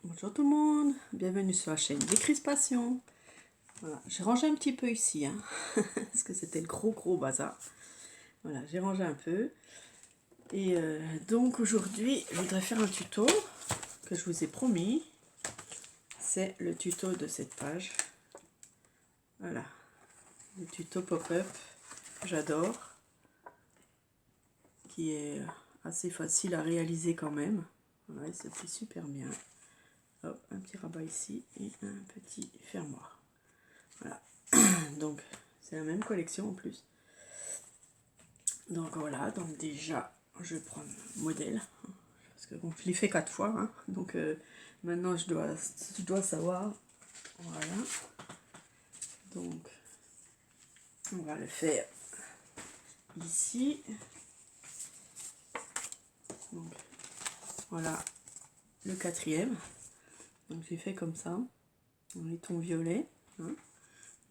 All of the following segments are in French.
Bonjour tout le monde, bienvenue sur la chaîne Décrispation. Voilà, j'ai rangé un petit peu ici, hein, parce que c'était le gros bazar. Voilà, j'ai rangé un peu. Et donc aujourd'hui, je voudrais faire un tuto que je vous ai promis. C'est le tuto de cette page. Voilà, le tuto pop-up, j'adore. Qui est assez facile à réaliser quand même. Voilà, il se plie super bien. Hop, un petit rabat ici et un petit fermoir. Voilà, donc c'est la même collection en plus. Donc voilà, donc déjà je prends le modèle parce que bon, je l'ai fait 4 fois, hein, donc maintenant je dois savoir. Voilà, donc on va le faire ici. Donc voilà le quatrième. Donc j'ai fait comme ça, dans les tons violets. Hein.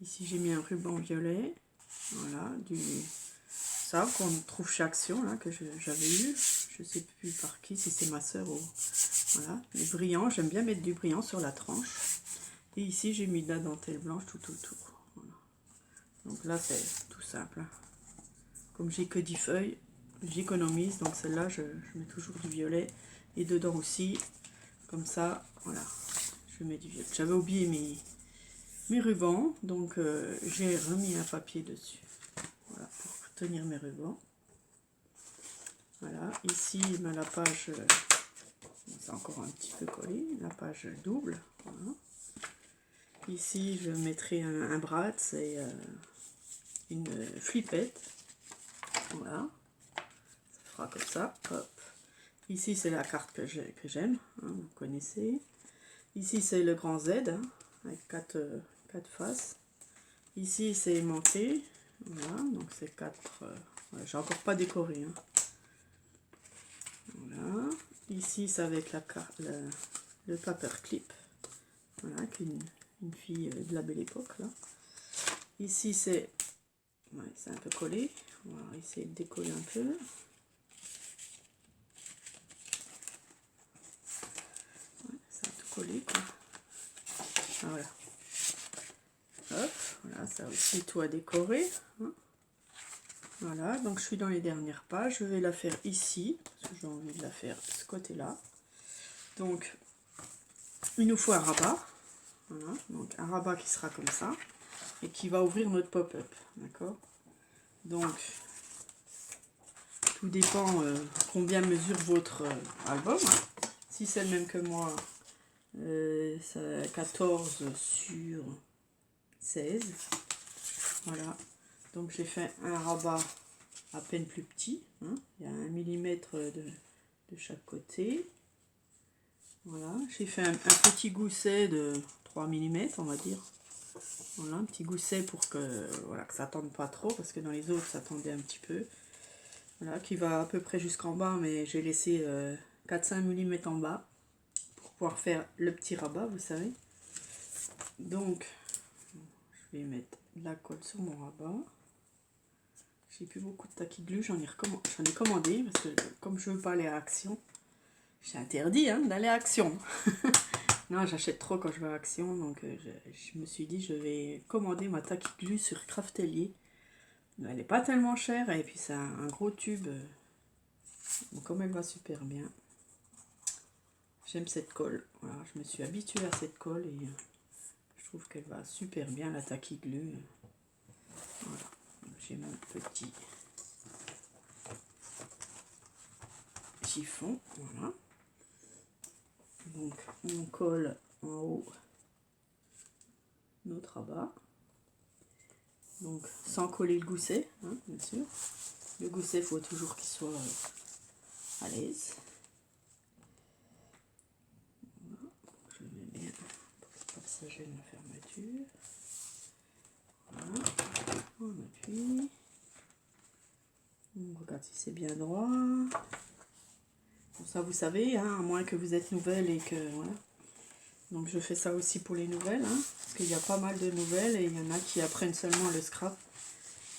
Ici j'ai mis un ruban violet. Voilà, ça qu'on trouve chez Action, là, que j'avais eu. Je sais plus par qui, si c'est ma soeur ou... Voilà, les brillants, j'aime bien mettre du brillant sur la tranche. Et ici j'ai mis de la dentelle blanche tout autour. Voilà. Donc là c'est tout simple. Comme j'ai que 10 feuilles, j'économise. Donc celle-là je mets toujours du violet. Et dedans aussi, comme ça, voilà, je mets du violet. J'avais oublié mes rubans, donc j'ai remis un papier dessus. Voilà, pour tenir mes rubans. Voilà, ici la page, c'est encore un petit peu collé, la page double. Voilà. Ici je mettrai un brad, c'est une flippette. Voilà, ça fera comme ça. Hop. Ici c'est la carte que j'aime, hein, vous connaissez. Ici c'est le grand Z, hein, avec 4 faces. Ici c'est aimanté, voilà, donc c'est 4. Ouais, j'ai encore pas décoré. Hein. Voilà. Ici c'est avec le paperclip. Voilà, une fille de la belle époque là. Ici c'est un peu collé. On va essayer de décoller un peu. Ouais, c'est un peu collé quoi. Ah, voilà. Hop, voilà, ça aussi tout à décorer. Hein. Voilà, donc je suis dans les dernières pages. Je vais la faire ici, parce que j'ai envie de la faire de ce côté-là. Donc, il nous faut un rabat. Voilà, donc un rabat qui sera comme ça. Et qui va ouvrir notre pop-up. D'accord? Donc, tout dépend combien mesure votre album. Hein. Si c'est le même que moi, c'est 14 sur 16. Voilà. Donc j'ai fait un rabat à peine plus petit. Hein. Il y a 1 millimètre de chaque côté. Voilà. J'ai fait un petit gousset de 3 mm, on va dire. Voilà, un petit gousset pour que, voilà, que ça tende pas trop, parce que dans les autres ça tendait un petit peu. Voilà, qui va à peu près jusqu'en bas, mais j'ai laissé 4-5 mm en bas pour pouvoir faire le petit rabat, vous savez. Donc, je vais mettre de la colle sur mon rabat. J'ai plus beaucoup de tacky glue, j'en ai commandé, parce que comme je veux pas aller à Action, j'ai interdit hein, d'aller à Action. Non, j'achète trop quand je vais à Action, donc je me suis dit je vais commander ma tacky glue sur Craftelier. Elle n'est pas tellement chère, et puis c'est un gros tube. Donc comme elle va super bien, j'aime cette colle. Voilà, je me suis habituée à cette colle et je trouve qu'elle va super bien, la tacky glue. Voilà, j'ai mon petit chiffon. Voilà. Donc on colle en haut notre rabat. Donc sans coller le gousset, hein, bien sûr. Le gousset, il faut toujours qu'il soit à l'aise. Voilà. Je mets bien pour que ça gêne la fermeture. Voilà. On appuie. On regarde si c'est bien droit. Bon, ça vous savez, hein, à moins que vous êtes nouvelle et que voilà. Donc je fais ça aussi pour les nouvelles, hein, parce qu'il y a pas mal de nouvelles et il y en a qui apprennent seulement le scrap.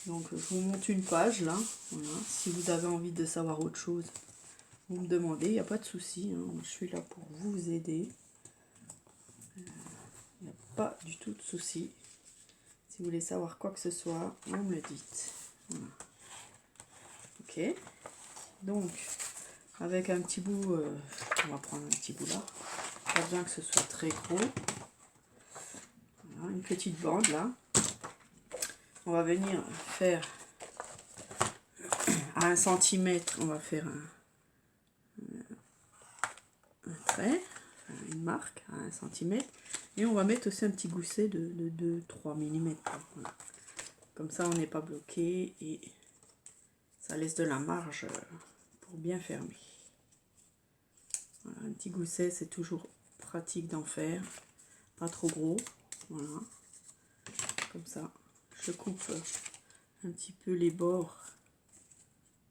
Donc je vous montre une page là. Voilà. Si vous avez envie de savoir autre chose, vous me demandez, il n'y a pas de souci. Hein, je suis là pour vous aider. Il n'y a pas du tout de souci. Si vous voulez savoir quoi que ce soit, vous me le dites. Voilà. Ok. Donc, avec un petit bout, on va prendre un petit bout là. Pas besoin que ce soit très gros. Voilà, une petite bande là. On va venir faire à 1 cm, on va faire un trait, une marque à 1 cm. Et on va mettre aussi un petit gousset de 2-3 mm. Voilà. Comme ça, on n'est pas bloqué et ça laisse de la marge pour bien fermer. Voilà, un petit gousset, c'est toujours pratique d'en faire. Pas trop gros. Voilà. Comme ça, je coupe un petit peu les bords.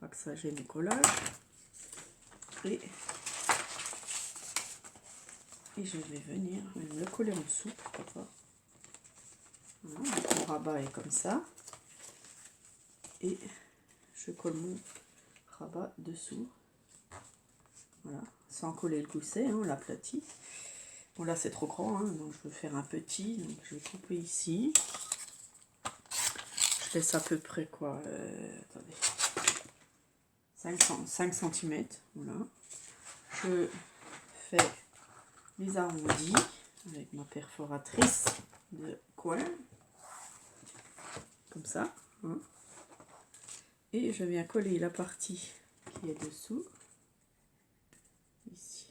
Pas que ça gêne le collage. Et je vais venir même le coller en dessous, pourquoi pas. Voilà, mon rabat est comme ça. Et je colle mon rabat dessous. Voilà, sans coller le gousset, hein, on l'aplatit. Bon là c'est trop grand, hein, donc je veux faire un petit, donc je vais couper ici. Je laisse à peu près quoi, attendez, 5 cm, voilà. Je fais les arrondis avec ma perforatrice de coin, comme ça, hein. Et je viens coller la partie qui est dessous, ici.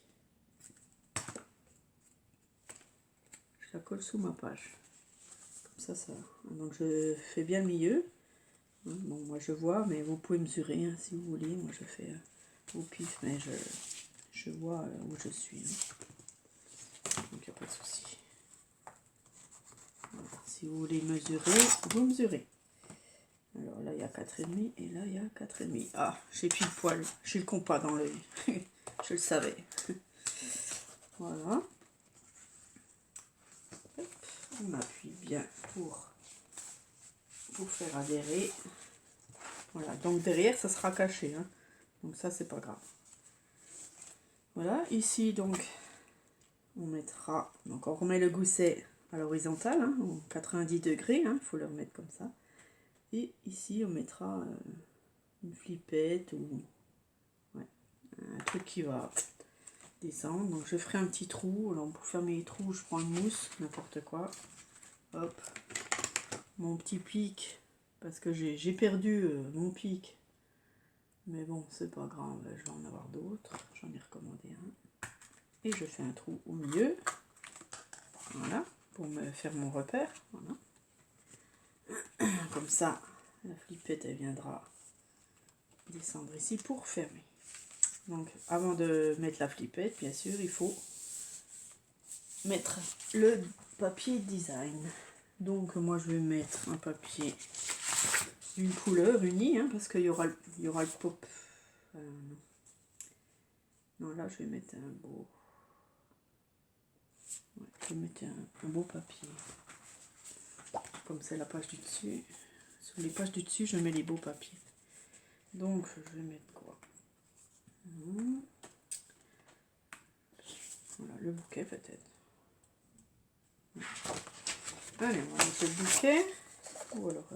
Je la colle sous ma page, comme ça. Donc je fais bien le milieu. Bon, moi je vois, mais vous pouvez mesurer hein, si vous voulez. Moi je fais au pif, mais je vois où je suis. Hein. Donc il n'y a pas de souci. Voilà. Si vous voulez mesurer, vous mesurez. Alors là il y a 4,5 et là il y a 4,5. Ah, j'ai pile poil, j'ai le compas dans l'œil. Je le savais. Voilà. Hop, on appuie bien pour faire adhérer. Voilà, donc derrière ça sera caché. Hein. Donc ça c'est pas grave. Voilà, ici donc on mettra, donc on remet le gousset à l'horizontale, hein, en 90 degrés, il faut le remettre comme ça. Et ici on mettra une flippette ou ouais, un truc qui va descendre. Donc je ferai un petit trou. Alors pour fermer les trous, je prends une mousse, n'importe quoi. Hop, mon petit pic, parce que j'ai perdu mon pic. Mais bon, c'est pas grave, je vais en avoir d'autres. J'en ai recommandé un. Et je fais un trou au milieu. Voilà, pour me faire mon repère. Voilà. Comme ça, la flippette, elle viendra descendre ici pour fermer. Donc, avant de mettre la flippette, bien sûr, il faut mettre le papier design. Donc, moi, je vais mettre un papier d'une couleur unie, hein, parce qu'il y aura le pop. Non, là, je vais mettre un beau... Ouais, je vais mettre un beau papier. Comme c'est la page du dessus. Sur les pages du dessus, je mets les beaux papiers. Donc, je vais mettre quoi? Voilà, le bouquet peut-être. Allez, on va mettre le bouquet. Ou alors,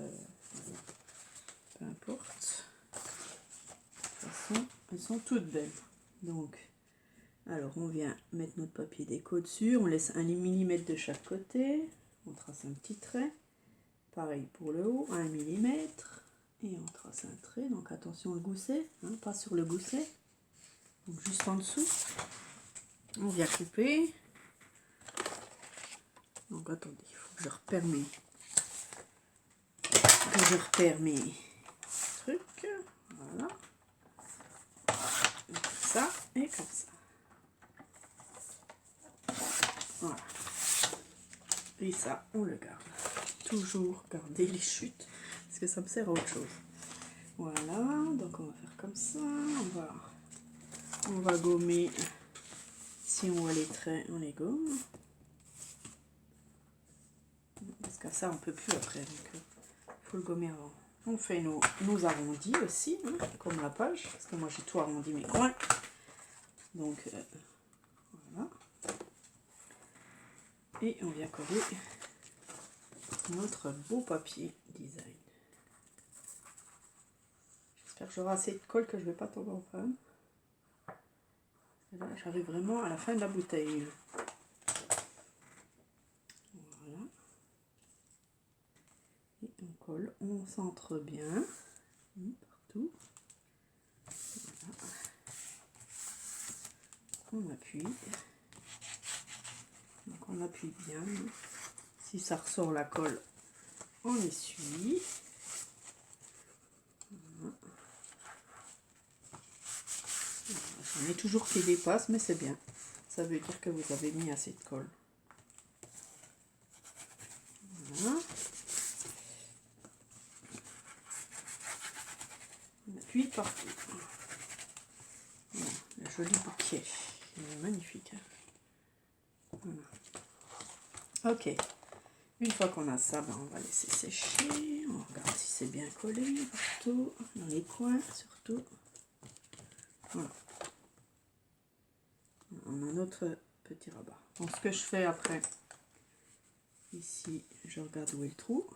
peu importe. De toute façon, elles sont toutes belles. Donc, alors on vient mettre notre papier déco dessus. On laisse 1 mm de chaque côté. On trace un petit trait. Pareil pour le haut, 1 mm. Et on trace un trait. Donc attention le gousset, hein, pas sur le gousset. Donc juste en dessous. On vient couper. Donc attendez, il faut que je repère mes trucs. Voilà. Comme ça et comme ça. Voilà. Et ça, on le garde. Toujours garder les chutes, parce que ça me sert à autre chose. Voilà, donc on va faire comme ça. On va gommer. Si on voit les traits, on les gomme. Parce que ça, on peut plus après. Donc, faut le gommer avant. On fait nos arrondis aussi, hein, comme la page, parce que moi j'ai tout arrondi mes coins. Donc, voilà. Et on vient coller notre beau papier design. J'espère que j'aurai assez de colle que je ne vais pas tomber en panne. Et là, j'arrive vraiment à la fin de la bouteille. Voilà. Et on colle, on centre bien partout. Voilà. On appuie. Donc on appuie bien. Si ça ressort la colle, on essuie. Voilà. J'en ai toujours qui dépasse, mais c'est bien. Ça veut dire que vous avez mis assez de colle. Voilà. On appuie partout. Voilà, le joli bouquet. Il est magnifique. Voilà. Ok. Une fois qu'on a ça, ben on va laisser sécher. On regarde si c'est bien collé partout, dans les coins surtout. Voilà. On a notre petit rabat. Donc ce que je fais après, ici, je regarde où est le trou.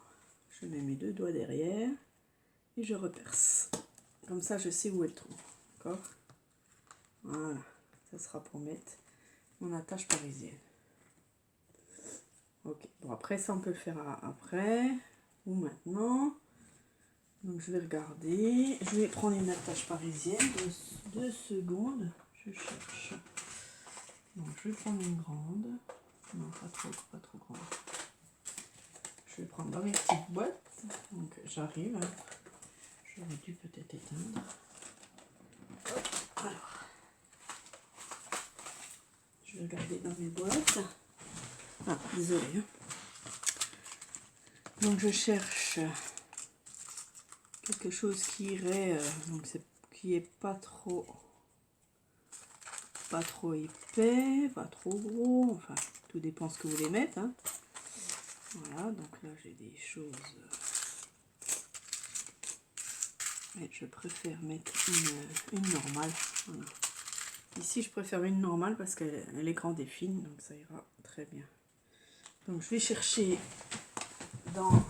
Je mets mes deux doigts derrière et je reperce. Comme ça, je sais où est le trou. D'accord? Voilà. Ça sera pour mettre mon attache parisienne. Ok. Bon, après, ça, on peut le faire après ou maintenant. Donc, je vais regarder. Je vais prendre une attache parisienne. 2 secondes. Je cherche. Donc, je vais prendre une grande. Non, pas trop grande. Je vais prendre dans mes petites boîtes. Donc, j'arrive. J'aurais dû peut-être éteindre. Alors, je vais regarder dans mes boîtes. Ah, désolé. Donc, je cherche quelque chose qui irait, donc qui est pas trop épais, pas trop gros. Enfin, tout dépend ce que vous voulez mettre. Hein. Voilà, donc là, j'ai des choses. Mais je préfère mettre une normale. Voilà. Ici, je préfère une normale parce qu'elle est grande et fine, donc ça ira très bien. Donc, je vais chercher dans...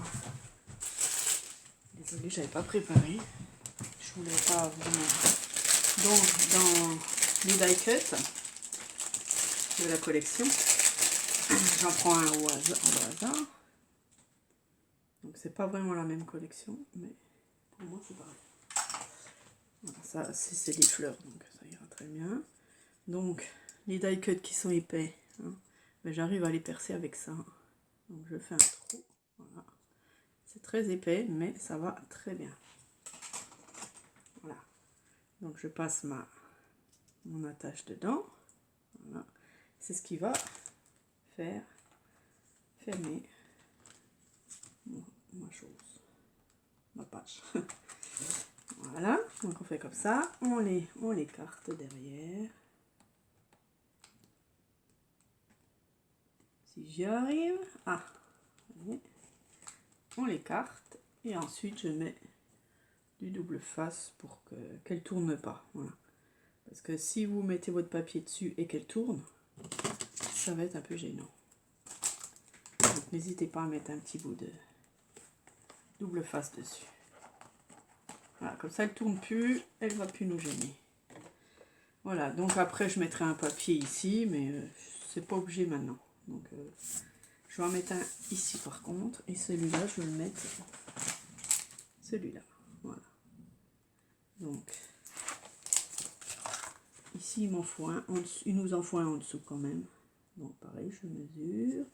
Désolée, j'avais pas préparé. Je voulais pas vraiment... Donc, dans les die cut de la collection, j'en prends un au hasard. Donc, c'est pas vraiment la même collection, mais pour moi, c'est pareil. Voilà, ça, c'est des fleurs, donc ça ira très bien. Donc, les die cut qui sont épais, hein, ben, j'arrive à les percer avec ça. Donc, je fais un trou. Voilà. C'est très épais, mais ça va très bien. Voilà. Donc, je passe mon attache dedans. Voilà. C'est ce qui va faire fermer ma chose, ma page. Voilà. Donc, on fait comme ça. On l'écarte derrière. Si j'y arrive, voyez, on l'écarte et ensuite je mets du double face pour qu'elle tourne pas. Voilà. Parce que si vous mettez votre papier dessus et qu'elle tourne, ça va être un peu gênant. Donc n'hésitez pas à mettre un petit bout de double face dessus. Voilà, comme ça elle tourne plus, elle va plus nous gêner. Voilà, donc après je mettrai un papier ici, mais c'est pas obligé maintenant. Donc je vais en mettre un ici par contre, et celui-là je vais le mettre celui-là. Voilà. Donc ici il m'en faut un, il nous en faut un en dessous quand même. Donc pareil, je mesure,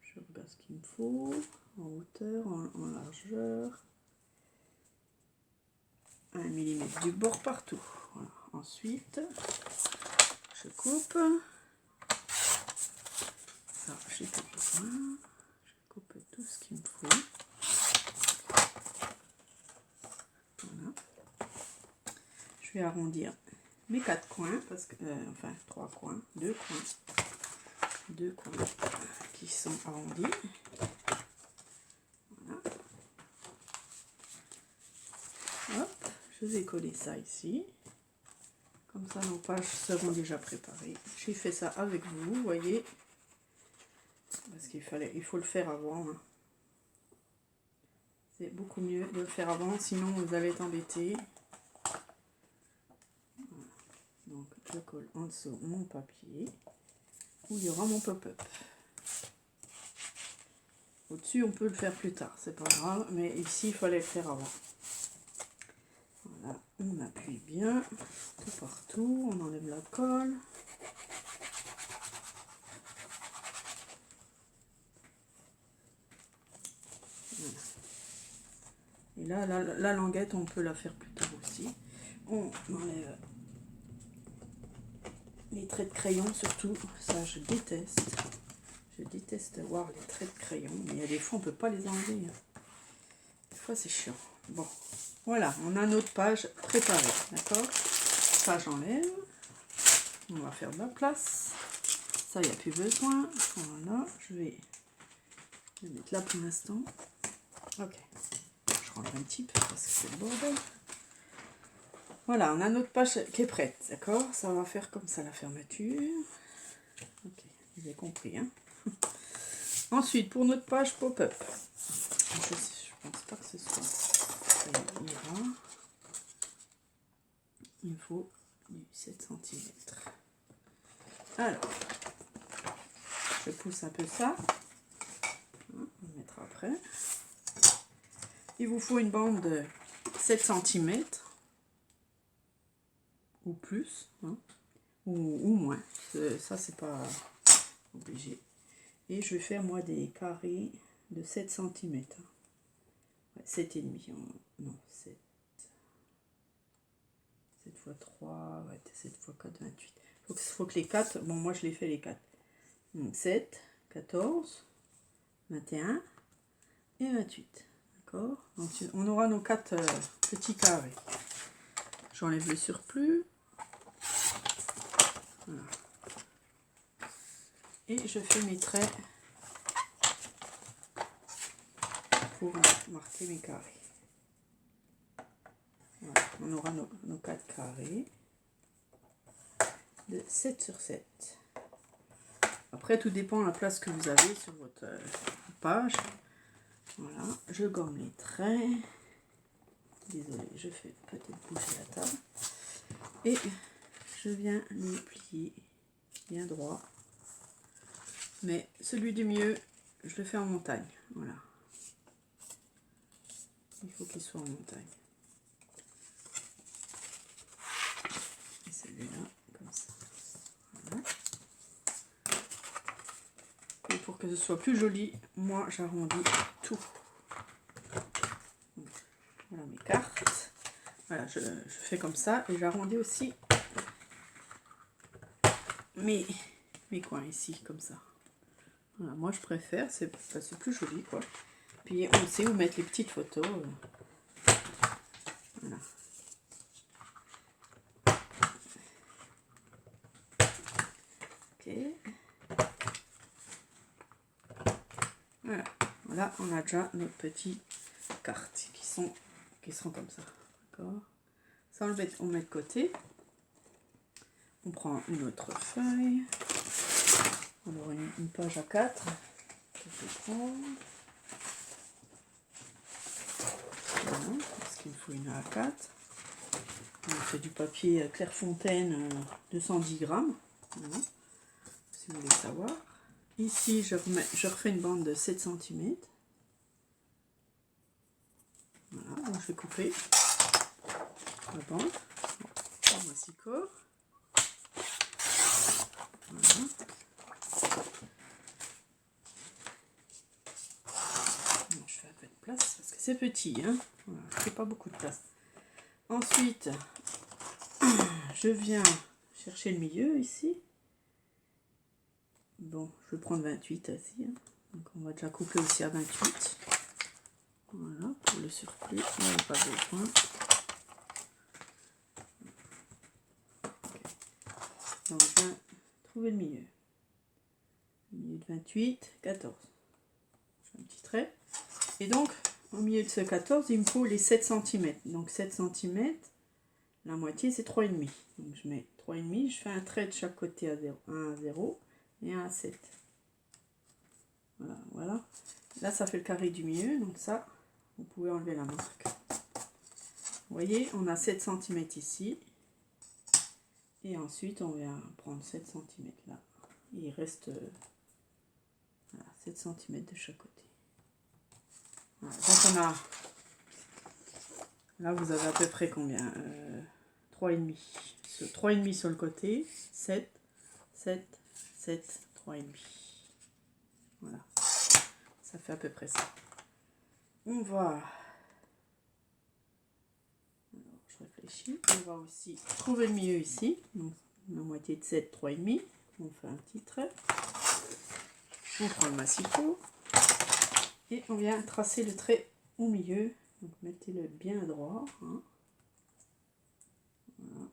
je regarde ce qu'il me faut, en hauteur, en largeur. 1 mm du bord partout. Voilà. Ensuite, je coupe. Ça, j'ai plus besoin. Je coupe tout ce qu'il me faut. Voilà. Je vais arrondir mes 4 coins, parce que, enfin 3 coins, 2 coins qui sont arrondis. Voilà. Hop, je vais coller ça ici. Comme ça, nos pages seront déjà préparées. J'ai fait ça avec vous, vous voyez. Parce il faut le faire avant. Hein. C'est beaucoup mieux de le faire avant, sinon vous allez être embêté. Voilà. Donc je colle en dessous mon papier où il y aura mon pop-up. Au-dessus, on peut le faire plus tard, c'est pas grave, mais ici, il fallait le faire avant. Voilà, on appuie bien tout partout, on enlève la colle. Voilà. Et là, la languette, on peut la faire plus tard aussi. On enlève les traits de crayon, surtout, ça je déteste. Je déteste voir les traits de crayon, mais il y a des fois, on peut pas les enlever. Des fois, c'est chiant. Bon, voilà, on a notre page préparée, d'accord? Ça, j'enlève. On va faire de la place. Ça, il n'y a plus besoin. Voilà, je vais le mettre là pour l'instant. Ok. Je range un petit peu parce que c'est le bordel. Voilà, on a notre page qui est prête, d'accord? Ça va faire comme ça la fermeture. Ok, vous avez compris, hein? Ensuite, pour notre page pop-up, je pense pas que ce soit... Ça ira. Il faut du 7 cm. Alors, je pousse un peu ça. On le mettra après. Il vous faut une bande de 7 cm ou plus, hein, ou moins. Ça, c'est pas obligé. Et je vais faire moi des carrés de 7 cm. Ouais, 7,5. Non, 7. 7 x 3, ouais, 7 x 4, 28. Faut que les 4, bon, moi je les fais les 4. Donc 7, 14, 21 et 28. D'accord? Donc on aura nos 4 petits carrés. J'enlève le surplus. Voilà. Et je fais mes traits pour marquer mes carrés. Voilà. On aura nos 4 carrés de 7 sur 7. Après, tout dépend de la place que vous avez sur votre page. Voilà, je gomme les traits. Désolée, je fais peut-être bouger la table. Et je viens les plier bien droit. Mais celui du milieu, je le fais en montagne. Voilà. Il faut qu'il soit en montagne. Et celui-là, comme ça. Voilà. Et pour que ce soit plus joli, moi j'arrondis tout. Voilà mes cartes. Voilà, je fais comme ça et j'arrondis aussi mes coins ici, comme ça. Voilà, moi je préfère, c'est plus joli quoi. Puis on sait où mettre les petites photos. Voilà. Ok. Voilà. Voilà, on a déjà nos petites cartes qui seront comme ça. D'accord. Ça on met de côté. On prend une autre feuille. On aura une page à 4. Je vais prendre. Voilà, parce qu'il faut une A4. On fait du papier Clairefontaine 210 grammes. Voilà, si vous voulez savoir. Ici, je refais une bande de 7 cm. Voilà, donc je vais couper la bande. Voici corps. Voilà. Je fais un peu de place parce que c'est petit, hein. Voilà, c'est pas beaucoup de place. Ensuite, je viens chercher le milieu ici. Bon, je vais prendre 28 aussi. Hein. Donc on va déjà couper aussi à 28. Voilà, pour le surplus, on n'a pas besoin. Okay. Donc je viens trouver le milieu. Le milieu de 28, 14. Je fais un petit trait. Et donc, au milieu de ce 14, il me faut les 7 cm. Donc 7 cm, la moitié c'est 3,5. Donc je mets 3,5, je fais un trait de chaque côté à 0, un à 0 et un à 7. Voilà, voilà. Là, ça fait le carré du milieu, donc ça, vous pouvez enlever la marque. Vous voyez, on a 7 cm ici. Et ensuite, on vient prendre 7 cm là. Et il reste voilà, 7 cm de chaque côté. Voilà, donc on a... Là, vous avez à peu près combien 3,5. 3,5 sur le côté. 7, 7, 7, 3,5. Voilà. Ça fait à peu près ça. On va... Alors, je réfléchis. On va aussi trouver le milieu ici. Donc, la moitié de 7, 3,5. On fait un petit trait. On prend le massicot. Et on vient tracer le trait au milieu. Donc, mettez-le bien droit. Hein. Voilà.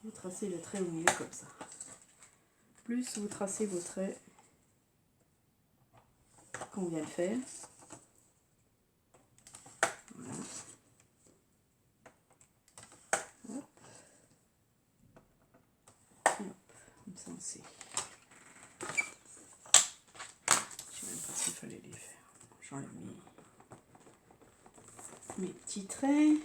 Vous tracez le trait au milieu comme ça. Plus vous tracez vos traits qu'on vient de faire. Voilà. Hop. Et hop. Comme ça on sait. Je sais même pas s'il fallait les faire. J'enlève mes petits traits.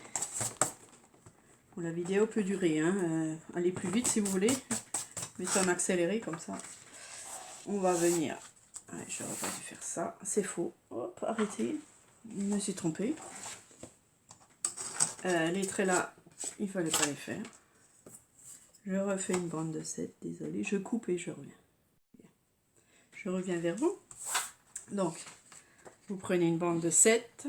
Bon, la vidéo peut durer. Hein. Allez plus vite si vous voulez. Mettez en accéléré comme ça. On va venir. Ouais, j'aurais pas dû faire ça. C'est faux. Hop, arrêtez. Je me suis trompée. Les traits là, il fallait pas les faire. Je refais une bande de 7. Désolée. Je coupe et je reviens. Je reviens vers vous. Donc, vous prenez une bande de 7.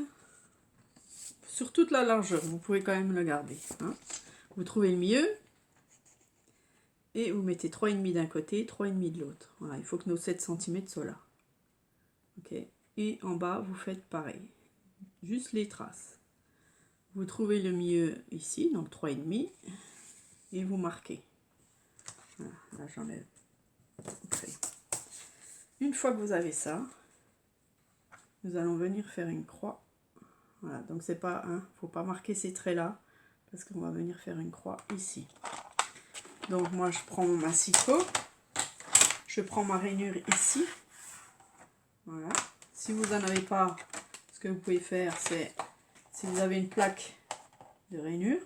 Sur toute la largeur. Vous pouvez quand même le garder. Hein. Vous trouvez le milieu. Et vous mettez 3,5 d'un côté, 3,5 de l'autre. Voilà, il faut que nos 7 cm soient là. Ok. Et en bas, vous faites pareil. Juste les traces. Vous trouvez le milieu ici, donc 3,5. Et vous marquez. Voilà, là j'enlève. Une fois que vous avez ça, nous allons venir faire une croix. Voilà, donc c'est pas un, faut pas marquer ces traits là, parce qu'on va venir faire une croix ici. Donc moi je prends mon massicot, je prends ma rainure ici. Voilà. Si vous n'en avez pas, ce que vous pouvez faire, c'est, si vous avez une plaque de rainure,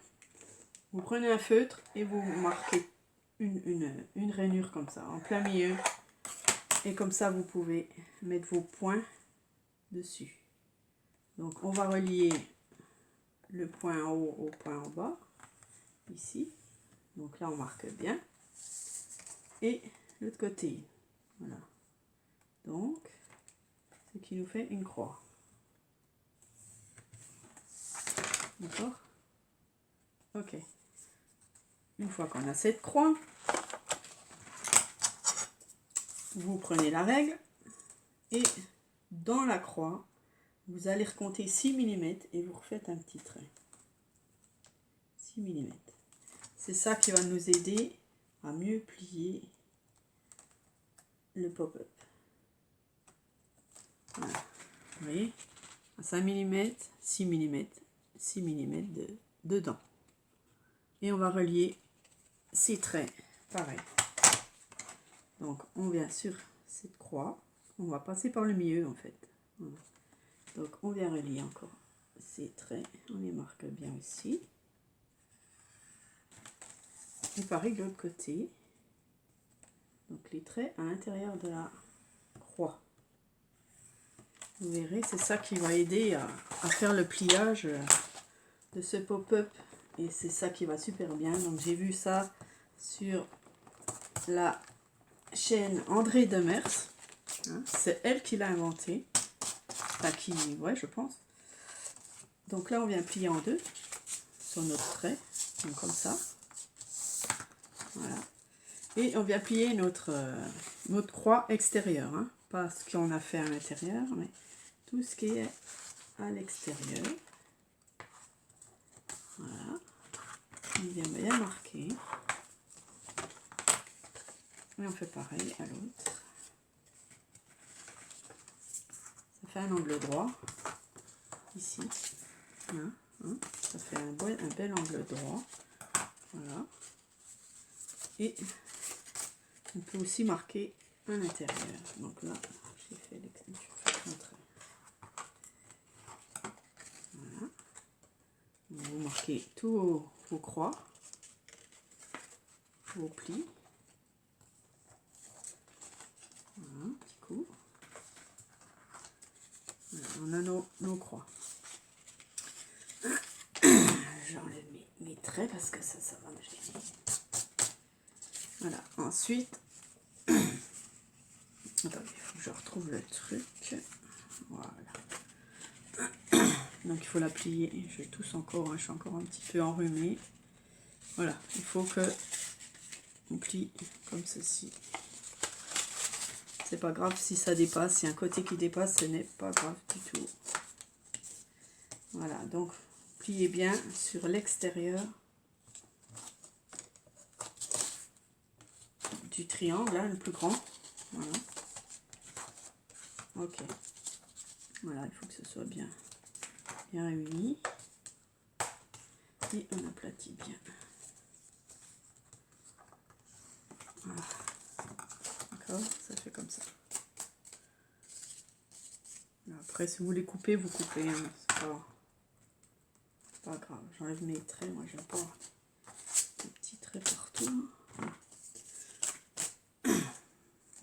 vous prenez un feutre et vous marquez une rainure comme ça, en plein milieu. Et comme ça, vous pouvez mettre vos points dessus. Donc, on va relier le point en haut au point en bas, ici. Donc là, on marque bien. Et l'autre côté, voilà. Donc, ce qui nous fait une croix. D'accord? Ok. Une fois qu'on a cette croix, vous prenez la règle et dans la croix, vous allez recompter 6 mm et vous refaites un petit trait. 6 mm. C'est ça qui va nous aider à mieux plier le pop-up. Voilà. Vous voyez? 5 mm, 6 mm, 6 mm dedans. Et on va relier ces traits, pareil. Donc on vient sur cette croix, on va passer par le milieu en fait. Voilà. Donc on vient relier encore ces traits, on les marque bien ici. Et pareil de l'autre côté. Donc les traits à l'intérieur de la croix. Vous verrez, c'est ça qui va aider à faire le pliage de ce pop-up. Et c'est ça qui va super bien. Donc j'ai vu ça sur la chaîne André Demers. Hein, c'est elle qui l'a inventé. Enfin qui, ouais je pense. Donc là on vient plier en deux sur notre trait. Donc comme ça. Voilà. Et on vient plier notre croix extérieure. Hein, pas ce qu'on a fait à l'intérieur, mais tout ce qui est à l'extérieur. Voilà. On vient bien marquer. Et on fait pareil à l'autre. Ça fait un angle droit. Ici. Hein, hein, ça fait un bel angle droit. Voilà. Et on peut aussi marquer à l'intérieur. Donc là, j'ai fait l'entrée. Voilà. Vous marquez tous vos croix, vos plis. Voilà, un petit coup. Voilà, on a nos croix. J'enlève mes traits parce que ça va me gêner. Voilà, ensuite, attendez, il faut que je retrouve le truc. Voilà. Donc il faut la plier. Je tousse encore, hein, je suis encore un petit peu enrhumée. Voilà, il faut que on plie comme ceci. C'est pas grave si ça dépasse, si un côté qui dépasse, ce n'est pas grave du tout. Voilà, donc pliez bien sur l'extérieur du triangle, hein, le plus grand. Voilà. Ok. Voilà, il faut que ce soit bien réuni. Et on aplatit bien. Voilà. D'accord, ça fait comme ça. Après, si vous voulez couper, vous coupez. Hein. C'est pas grave. J'enlève mes traits. Moi, j'aime pas des petits traits partout.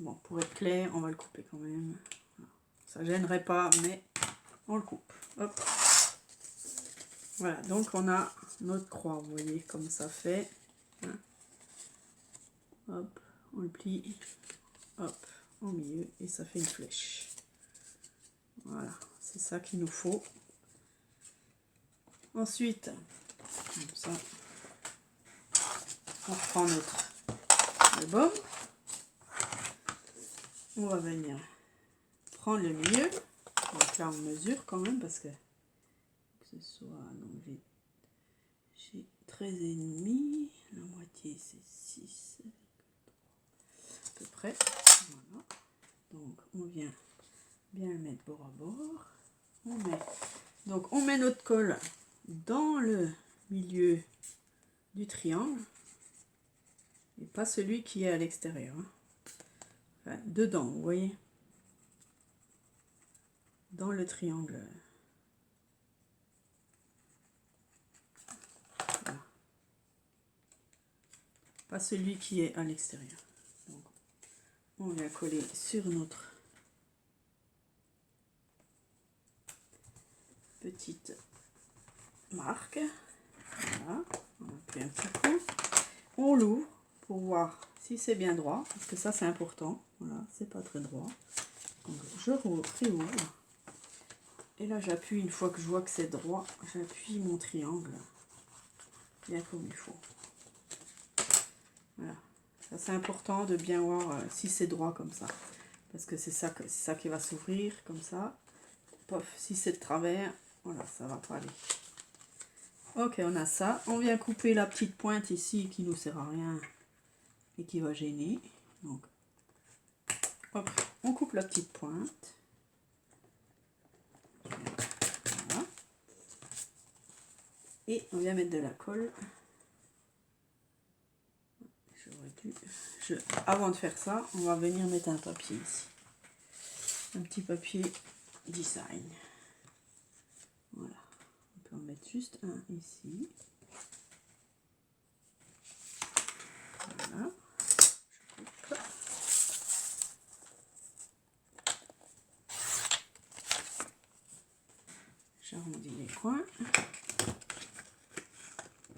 Bon, pour être clair, on va le couper quand même. Ça gênerait pas, mais on le coupe. Hop. Voilà, donc on a notre croix. Vous voyez comme ça fait. Hein. Hop, on le plie. Hop, au milieu. Et ça fait une flèche. Voilà, c'est ça qu'il nous faut. Ensuite, comme ça, on reprend notre album. On va venir prendre le milieu. Donc là, on mesure quand même parce que ce soit... Donc j'ai 13,5. La moitié, c'est 6. À peu près. Voilà. Donc, on vient bien le mettre bord à bord. On met notre colle dans le milieu du triangle et pas celui qui est à l'extérieur. Hein. Enfin, dedans, vous voyez, dans le triangle. Voilà. Pas celui qui est à l'extérieur. Donc, on vient coller sur notre petite marque. Voilà, on appuie un petit coup. On l'ouvre pour voir si c'est bien droit, parce que ça c'est important. Voilà, c'est pas très droit. Donc je réouvre. Et là j'appuie, une fois que je vois que c'est droit, j'appuie mon triangle bien comme il faut. Voilà, ça c'est important de bien voir si c'est droit comme ça. Parce que c'est ça qui va s'ouvrir comme ça. Pof, si c'est de travers, voilà, ça va pas aller. Ok, on a ça. On vient couper la petite pointe ici qui nous sert à rien et qui va gêner. Donc, hop, on coupe la petite pointe. Voilà. Et on vient mettre de la colle. Avant de faire ça, on va venir mettre un papier ici. Un petit papier design. Voilà. On peut en mettre juste un ici. Voilà. Je coupe. J'arrondis les coins.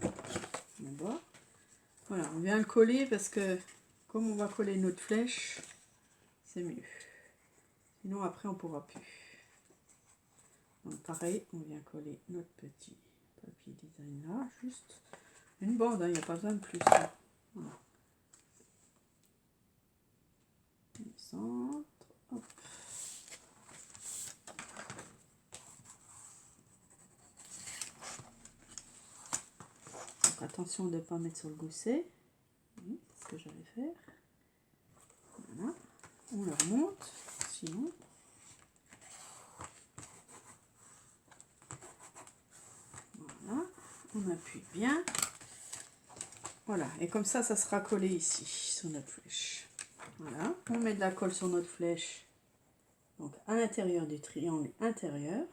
En bas. Voilà, on vient le coller parce que comme on va coller notre flèche, c'est mieux. Sinon après on pourra plus. Donc pareil, on vient coller notre petit papier design là, juste une bande, il n'y a pas besoin de plus. Hein. Voilà. Le centre, hop. Donc attention de ne pas mettre sur le gousset. Oui, c'est ce que j'allais faire. Voilà. On le remonte, sinon. Voilà. On appuie bien. Voilà. Et comme ça, ça sera collé ici, sur notre flèche. Voilà, on met de la colle sur notre flèche, donc à l'intérieur du triangle intérieur.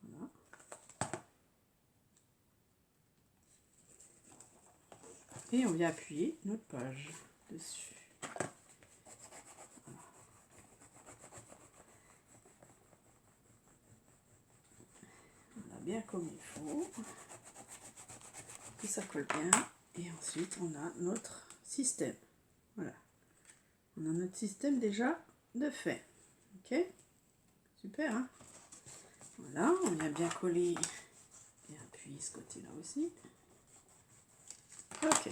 Voilà. Et on vient appuyer notre page dessus. Voilà. On a bien comme il faut, que ça colle bien. Et ensuite on a notre système. Voilà, on a notre système déjà de fait. Ok, super, hein? Voilà, on vient bien coller et appuyer ce côté là aussi. Ok.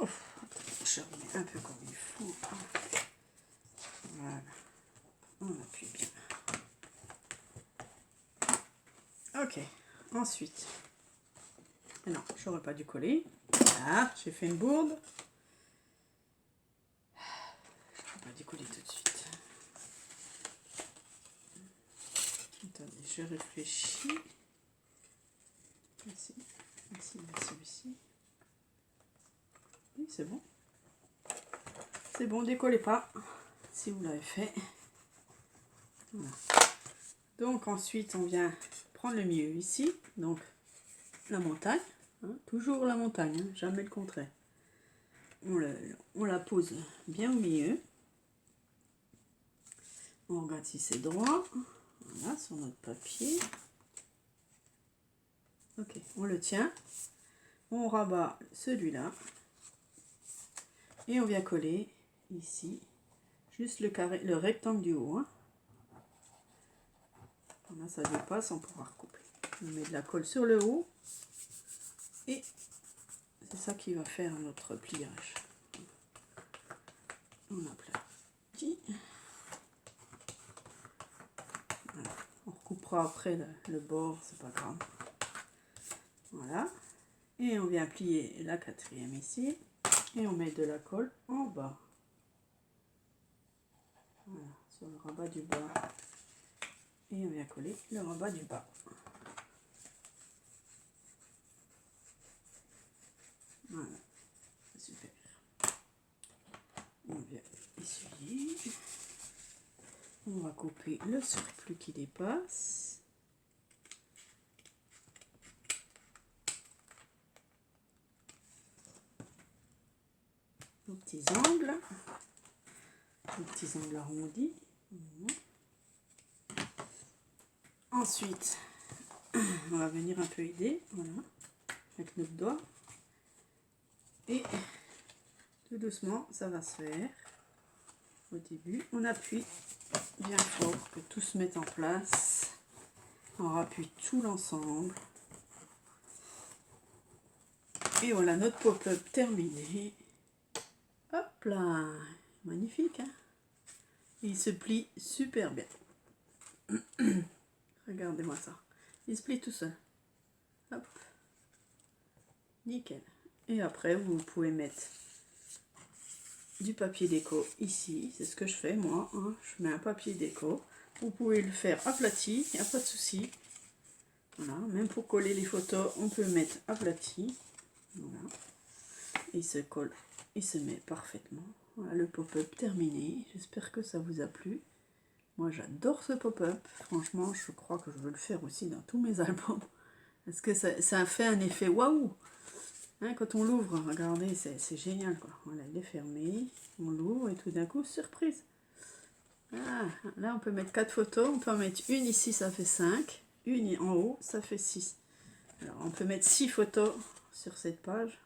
Ouf, je remets un peu comme il faut. Voilà, on appuie bien. Ok, ensuite, non, j'aurais pas dû coller. Voilà, j'ai fait une bourde. J'aurais pas dû coller tout de suite. Attendez, je réfléchis. Ici, ici, ici. Oui, c'est bon. C'est bon, décollez pas si vous l'avez fait. Voilà. Donc ensuite, on vient prendre le milieu ici. Donc la montagne, hein, toujours la montagne, hein, jamais le contraire. On la pose bien au milieu. On regarde si c'est droit. Voilà, sur notre papier. Ok, on le tient. On rabat celui-là. Et on vient coller ici, juste le carré, le rectangle du haut. Hein. Là, ça dépasse, on pourra recouper. On met de la colle sur le haut. Et c'est ça qui va faire notre pliage. On aplatit. Voilà. On recoupera après le bord, c'est pas grave. Voilà. Et on vient plier la quatrième ici. Et on met de la colle en bas. Voilà, sur le rabat du bas. Et on vient coller le rabat du bas. Voilà, super. On vient essuyer. On va couper le surplus qui dépasse. Nos petits angles. Nos petits angles arrondis. Ensuite, on va venir un peu aider, voilà, avec notre doigt. Et tout doucement, ça va se faire. Au début, on appuie bien fort, que tout se mette en place. On rappuie tout l'ensemble. Et voilà, notre pop-up terminé. Hop là, magnifique, hein? Il se plie super bien. Regardez-moi ça. Il se plie tout seul. Hop. Nickel. Et après, vous pouvez mettre du papier déco ici. C'est ce que je fais, moi. Hein. Je mets un papier déco. Vous pouvez le faire aplati, il n'y a pas de souci. Voilà. Même pour coller les photos, on peut mettre aplati. Voilà. Il se colle, il se met parfaitement. Voilà, le pop-up terminé. J'espère que ça vous a plu. Moi, j'adore ce pop-up. Franchement, je crois que je veux le faire aussi dans tous mes albums. Parce que ça fait un effet waouh. Hein, quand on l'ouvre, regardez, c'est génial, quoi. Voilà, il est fermé. On l'ouvre et tout d'un coup, surprise. Ah, là, on peut mettre 4 photos. On peut en mettre une ici, ça fait 5. Une en haut, ça fait 6. Alors, on peut mettre 6 photos sur cette page.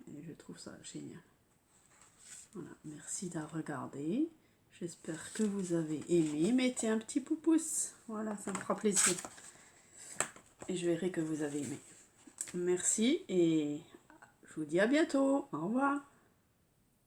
Et je trouve ça génial. Voilà, merci d'avoir regardé. J'espère que vous avez aimé. Mettez un petit pouce. Voilà, ça me fera plaisir. Et je verrai que vous avez aimé. Merci et je vous dis à bientôt. Au revoir.